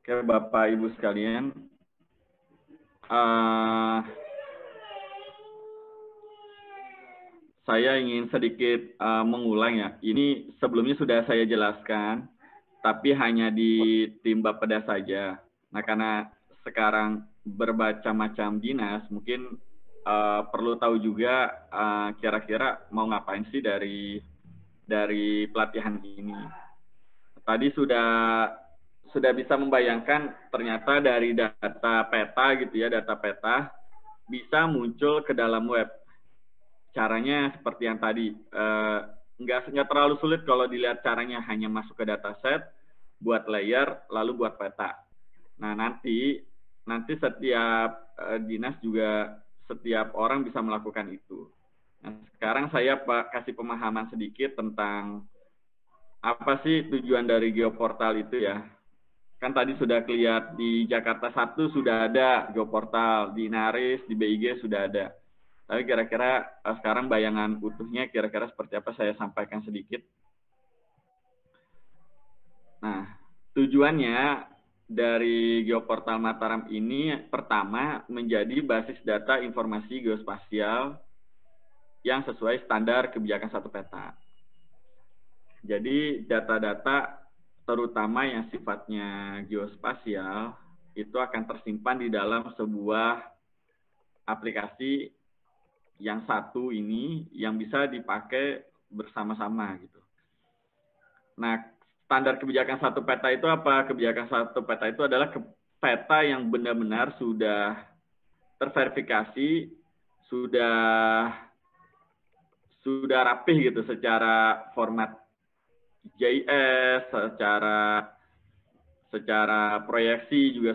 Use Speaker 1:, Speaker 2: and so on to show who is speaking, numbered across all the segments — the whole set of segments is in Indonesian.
Speaker 1: Oke, Bapak Ibu sekalian, eh, saya ingin sedikit mengulang ya. Ini sebelumnya sudah saya jelaskan, tapi hanya di tim Bapeda saja. Nah, karena sekarang berbaca macam dinas, mungkin perlu tahu juga kira-kira mau ngapain sih dari pelatihan ini. Tadi sudah bisa membayangkan ternyata dari data peta gitu ya, data peta bisa muncul ke dalam web. Caranya seperti yang tadi, nggak terlalu sulit kalau dilihat caranya, hanya masuk ke dataset, buat layer, lalu buat peta. Nah, nanti setiap dinas juga, setiap orang bisa melakukan itu. Nah, sekarang saya kasih pemahaman sedikit tentang apa sih tujuan dari geoportal itu ya. Kan tadi sudah kelihatan di Jakarta 1 sudah ada geoportal, di Inaris, di BIG sudah ada. Tapi kira-kira sekarang bayangan utuhnya kira-kira seperti apa, saya sampaikan sedikit. Nah, tujuannya dari geoportal Mataram ini pertama menjadi basis data informasi geospasial yang sesuai standar kebijakan satu peta. Jadi data-data terutama yang sifatnya geospasial itu akan tersimpan di dalam sebuah aplikasi yang satu ini yang bisa dipakai bersama-sama gitu. Nah, standar kebijakan satu peta itu apa? Kebijakan satu peta itu adalah peta yang benar-benar sudah terverifikasi, sudah rapih gitu secara format JS, secara proyeksi juga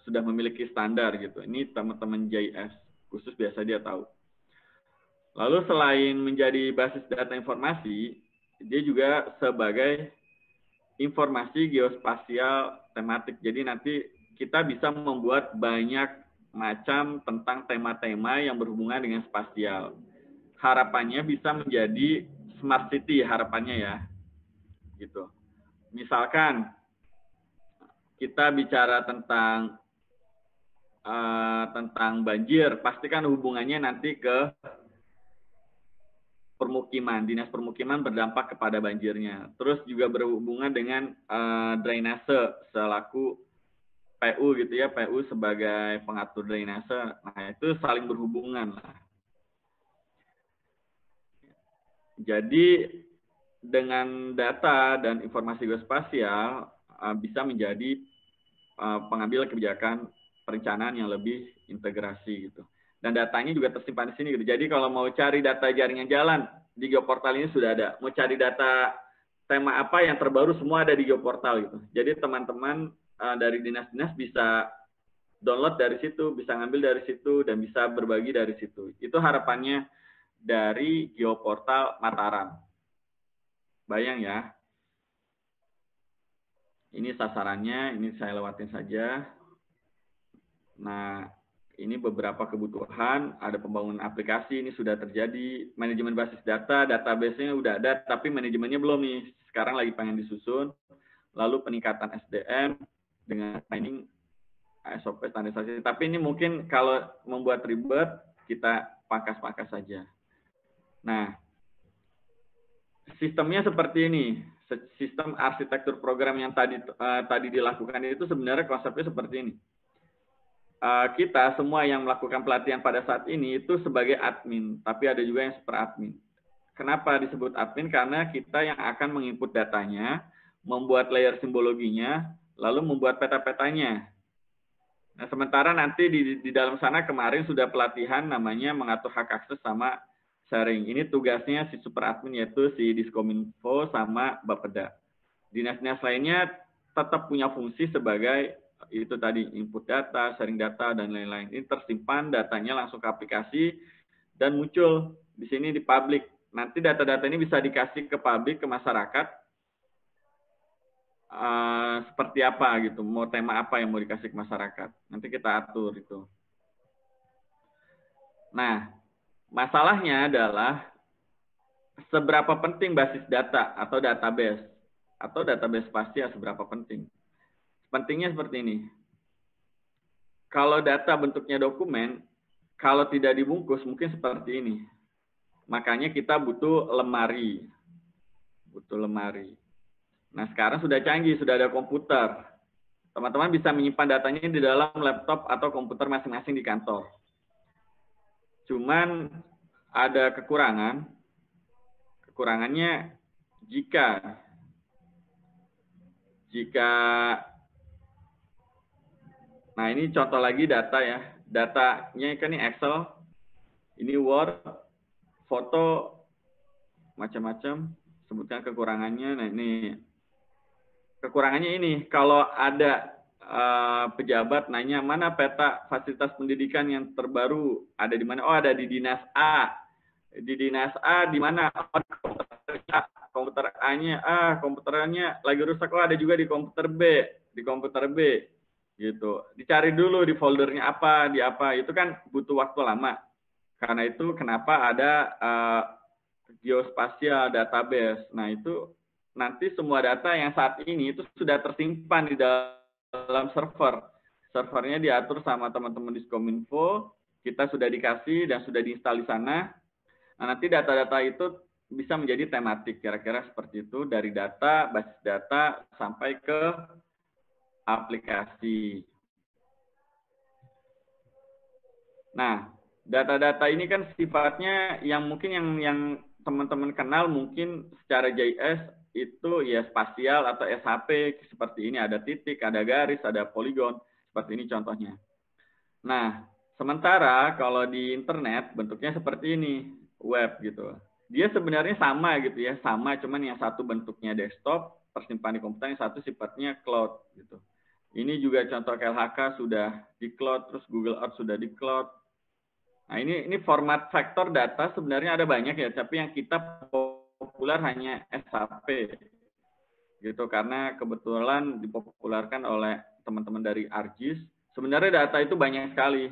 Speaker 1: sudah memiliki standar gitu. Ini teman-teman JS khusus biasa dia tahu. Lalu selain menjadi basis data informasi, dia juga sebagai informasi geospasial tematik. Jadi nanti kita bisa membuat banyak macam tentang tema-tema yang berhubungan dengan spasial. Harapannya bisa menjadi smart city, harapannya ya. Gitu. Misalkan kita bicara tentang banjir, pastikan hubungannya nanti ke permukiman, dinas permukiman berdampak kepada banjirnya. Terus juga berhubungan dengan drainase selaku PU gitu ya, PU sebagai pengatur drainase. Nah, itu saling berhubungan lah. Jadi dengan data dan informasi geospasial bisa menjadi pengambil kebijakan perencanaan yang lebih integrasi gitu. Dan datanya juga tersimpan di sini gitu. Jadi kalau mau cari data jaringan jalan di geoportal ini sudah ada. Mau cari data tema apa yang terbaru semua ada di geoportal gitu. Jadi teman-teman dari dinas-dinas bisa download dari situ, bisa ngambil dari situ, dan bisa berbagi dari situ. Itu harapannya dari geoportal Mataram. Bayang ya. Ini sasarannya, ini saya lewatin saja. Nah, ini beberapa kebutuhan, ada pembangunan aplikasi, ini sudah terjadi, manajemen basis data, database-nya udah ada, tapi manajemennya belum nih, sekarang lagi pengen disusun, lalu peningkatan SDM dengan training SOP standarisasi, tapi ini mungkin kalau membuat ribet, kita pangkas-pangkas saja. Nah, sistemnya seperti ini, sistem arsitektur program yang tadi dilakukan itu sebenarnya konsepnya seperti ini. Kita semua yang melakukan pelatihan pada saat ini itu sebagai admin, tapi ada juga yang super admin. Kenapa disebut admin? Karena kita yang akan menginput datanya, membuat layer simbologinya, lalu membuat peta-petanya. Nah, sementara nanti di dalam sana kemarin sudah pelatihan namanya mengatur hak akses sama sharing. Ini tugasnya si super admin, yaitu si Diskominfo sama Bapeda. Dinas-dinas lainnya tetap punya fungsi sebagai itu tadi, input data, sharing data, dan lain-lain. Ini tersimpan datanya langsung ke aplikasi dan muncul di sini di publik. Nanti data-data ini bisa dikasih ke publik, ke masyarakat, seperti apa gitu, mau tema apa yang mau dikasih ke masyarakat. Nanti kita atur itu. Nah, masalahnya adalah seberapa penting basis data atau database. atau database spasial seberapa penting. Pentingnya seperti ini. Kalau data bentuknya dokumen, kalau tidak dibungkus mungkin seperti ini. Makanya kita butuh lemari. Nah, sekarang sudah canggih, sudah ada komputer. Teman-teman bisa menyimpan datanya di dalam laptop atau komputer masing-masing di kantor. Cuman ada kekurangan. Kekurangannya jika nah ini contoh lagi data ya. Datanya kan ini Excel, ini Word, foto, macam-macam. Sebutkan kekurangannya. Nah ini kekurangannya ini, kalau ada pejabat nanya mana peta fasilitas pendidikan yang terbaru, ada di mana? Oh, ada di dinas A. Di dinas A di mana? Oh, komputer A-nya komputernya lagi rusak. Oh, ada juga di komputer B, gitu. Dicari dulu di foldernya apa, di apa. Itu kan butuh waktu lama. Karena itu kenapa ada geospasial database. Nah, itu nanti semua data yang saat ini itu sudah tersimpan di dalam server. Servernya diatur sama teman-teman di Kominfo, kita sudah dikasih dan sudah diinstal di sana. Nah, nanti data-data itu bisa menjadi tematik, kira-kira seperti itu, dari data, basis data, sampai ke aplikasi. Nah, data-data ini kan sifatnya yang mungkin yang teman-teman kenal mungkin secara JS itu ya spasial atau SHP seperti ini, ada titik, ada garis, ada poligon, seperti ini contohnya. Nah, sementara kalau di internet bentuknya seperti ini, web gitu. Dia sebenarnya sama gitu ya, sama, cuman yang satu bentuknya desktop, tersimpan di komputer, yang satu sifatnya cloud gitu. Ini juga contoh KLHK sudah di cloud, terus Google Earth sudah di cloud. Nah, ini format vektor data sebenarnya ada banyak ya, tapi yang kita populer hanya SHP. Gitu, karena kebetulan dipopulerkan oleh teman-teman dari ArcGIS. Sebenarnya data itu banyak sekali.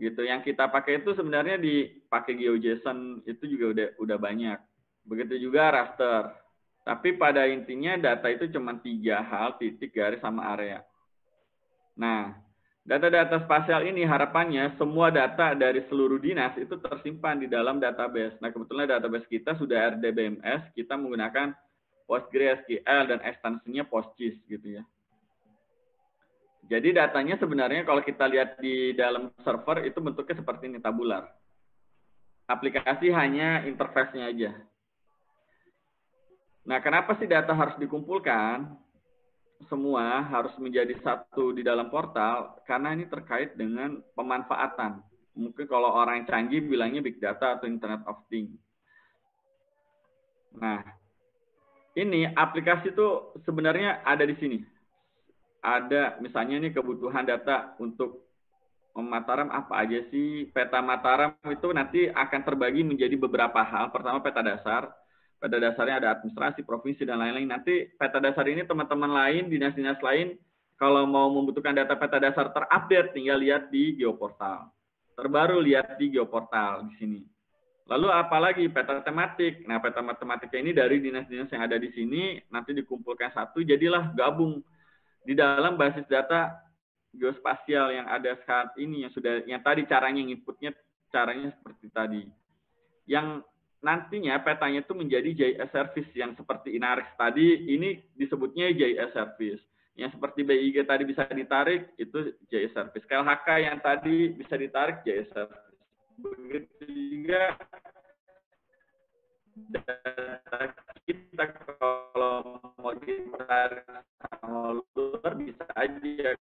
Speaker 1: Gitu. Yang kita pakai itu sebenarnya dipakai GeoJSON itu juga udah banyak. Begitu juga raster. Tapi pada intinya data itu cuma 3 hal, titik, garis, sama area. Nah, data-data spasial ini harapannya semua data dari seluruh dinas itu tersimpan di dalam database. Nah, kebetulan database kita sudah RDBMS, kita menggunakan PostgreSQL dan ekstensinya PostGIS gitu ya. Jadi datanya sebenarnya kalau kita lihat di dalam server itu bentuknya seperti ini, tabular. Aplikasi hanya interface-nya aja. Nah, kenapa sih data harus dikumpulkan? Semua harus menjadi satu di dalam portal karena ini terkait dengan pemanfaatan. Mungkin kalau orang yang canggih bilangnya big data atau Internet of Things. Nah, ini aplikasi itu sebenarnya ada di sini. Ada misalnya ini kebutuhan data untuk Mataram apa aja sih? Peta Mataram itu nanti akan terbagi menjadi beberapa hal. Pertama peta dasar. Peta dasarnya ada administrasi, provinsi, dan lain-lain. Nanti peta dasar ini teman-teman lain, dinas-dinas lain, kalau mau membutuhkan data peta dasar terupdate, tinggal lihat di Geoportal. Terbaru lihat di Geoportal di sini. Lalu apalagi peta tematik. Nah, peta matematika ini dari dinas-dinas yang ada di sini, nanti dikumpulkan satu, jadilah gabung di dalam basis data geospasial yang ada saat ini, yang tadi caranya inputnya caranya seperti tadi. Yang nantinya petanya itu menjadi JS service yang seperti Inarex tadi, ini disebutnya JS service. Yang seperti BIG tadi bisa ditarik, itu JS service. KLHK yang tadi bisa ditarik, JS service. Begitu juga data kita kalau mau ditarik sama luar bisa aja.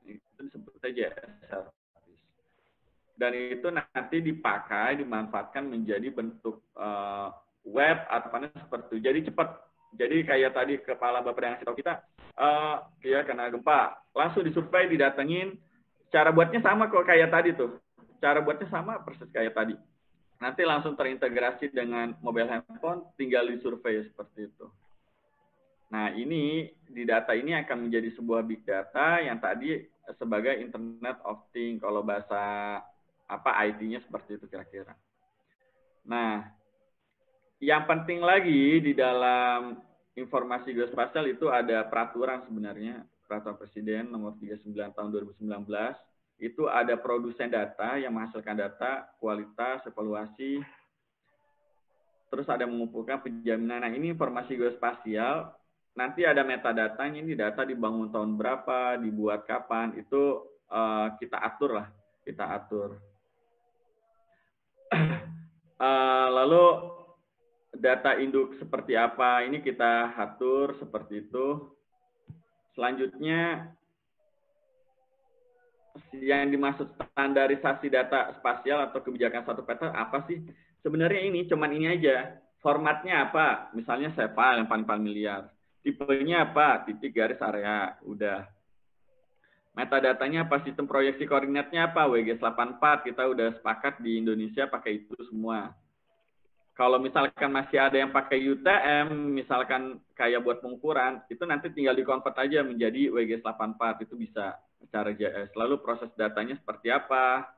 Speaker 1: Itu disebut saja service. Dan itu nanti dipakai, dimanfaatkan menjadi bentuk web atau apa seperti itu. Jadi cepat. Jadi kayak tadi kepala Bapak yang ngasih tahu kita, ya kena gempa, langsung disurvei, didatengin. Cara buatnya sama kok kayak tadi tuh. Cara buatnya sama persis kayak tadi. Nanti langsung terintegrasi dengan mobile handphone, tinggal disurvei seperti itu. Nah, ini di data ini akan menjadi sebuah big data yang tadi sebagai Internet of Things, kalau bahasa apa IT-nya seperti itu kira-kira. Nah, yang penting lagi di dalam informasi geospasial itu ada peraturan sebenarnya, peraturan Presiden nomor 39 tahun 2019. Itu ada produsen data yang menghasilkan data, kualitas, evaluasi, terus ada mengumpulkan penjaminan. Nah, ini informasi geospasial, nanti ada metadatanya, ini data dibangun tahun berapa, dibuat kapan, itu kita atur lah, kita atur. Lalu data induk seperti apa, ini kita atur seperti itu. Selanjutnya, yang dimaksud standarisasi data spasial atau kebijakan satu peta apa sih? Sebenarnya ini cuman ini aja. Formatnya apa? Misalnya file yang paling familiar. Tipenya apa? Titik garis area. Udah. Metadatanya apa? Sistem proyeksi koordinatnya apa? WGS84. Kita udah sepakat di Indonesia pakai itu semua. Kalau misalkan masih ada yang pakai UTM, misalkan kayak buat pengukuran, itu nanti tinggal di-convert aja menjadi WGS84. Itu bisa secara JS. Lalu proses datanya seperti apa?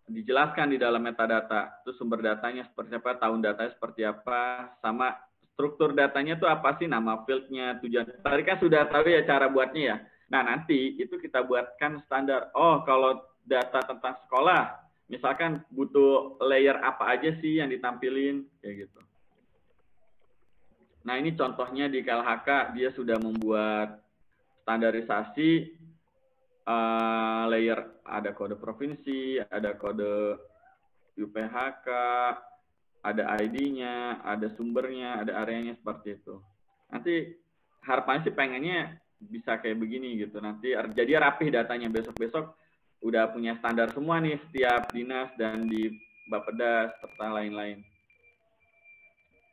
Speaker 1: Dijelaskan di dalam metadata. Itu sumber datanya seperti apa, tahun datanya seperti apa, sama struktur datanya itu apa sih, nama fieldnya, tujuan. Tadi kan sudah tahu ya cara buatnya ya. Nah, nanti itu kita buatkan standar. Oh, kalau data tentang sekolah, misalkan butuh layer apa aja sih yang ditampilin, kayak gitu. Nah, ini contohnya di KLHK, dia sudah membuat standarisasi layer, ada kode provinsi, ada kode UPHK, ada ID-nya, ada sumbernya, ada areanya, seperti itu. Nanti harapannya sih pengennya bisa kayak begini gitu. Nanti jadi rapih datanya, besok-besok udah punya standar semua nih setiap dinas dan di Bappedas serta lain-lain.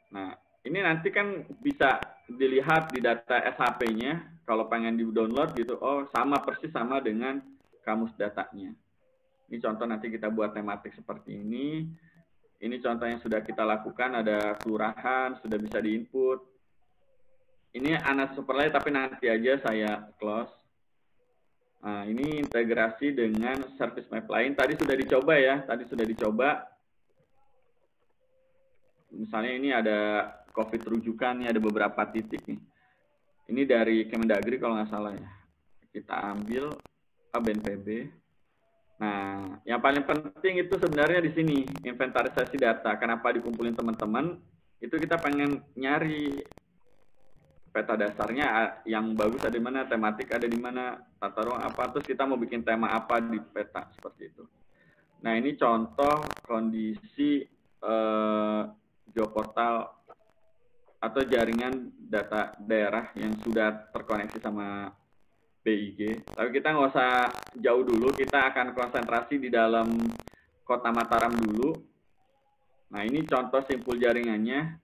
Speaker 1: Nah, ini nanti kan bisa dilihat di data SHP-nya, kalau pengen di-download gitu, oh sama persis sama dengan kamus datanya. Ini contoh nanti kita buat tematik seperti ini. Ini contoh yang sudah kita lakukan, ada kelurahan, sudah bisa di-input. Ini Anas Superlight, tapi nanti aja saya close. Nah, ini integrasi dengan service map lain. Tadi sudah dicoba ya, tadi sudah dicoba. Misalnya ini ada COVID rujukan, nih ada beberapa titik nih. Ini dari Kemendagri kalau nggak salah ya. Kita ambil BNPB. Nah, yang paling penting itu sebenarnya di sini, inventarisasi data. Kenapa dikumpulin teman-teman? Itu kita pengen nyari peta dasarnya yang bagus ada di mana, tematik ada di mana, tata ruang apa, terus kita mau bikin tema apa di peta, seperti itu. Nah, ini contoh kondisi geoportal atau jaringan data daerah yang sudah terkoneksi sama BIG. Tapi kita nggak usah jauh dulu, kita akan konsentrasi di dalam Kota Mataram dulu. Nah, ini contoh simpul jaringannya.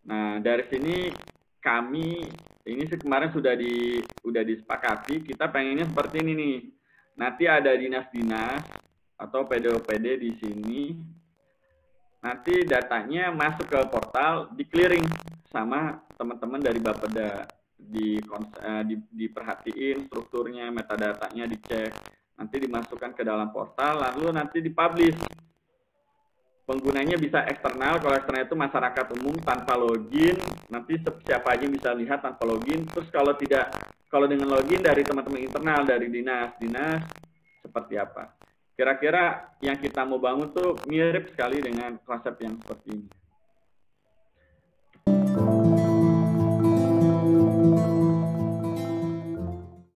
Speaker 1: Nah, dari sini kami, ini kemarin sudah disepakati, kita pengennya seperti ini nih. Nanti ada dinas-dinas atau PD-OPD di sini. Nanti datanya masuk ke portal, di-clearing sama teman-teman dari Bapeda. Diperhatiin strukturnya, metadatanya dicek, nanti dimasukkan ke dalam portal, lalu nanti dipublish. Penggunanya bisa eksternal, kalau eksternal itu masyarakat umum tanpa login, nanti siapa aja bisa lihat tanpa login. Terus kalau dengan login dari teman-teman internal, dari dinas seperti apa. Kira-kira yang kita mau bangun tuh mirip sekali dengan konsep yang seperti ini.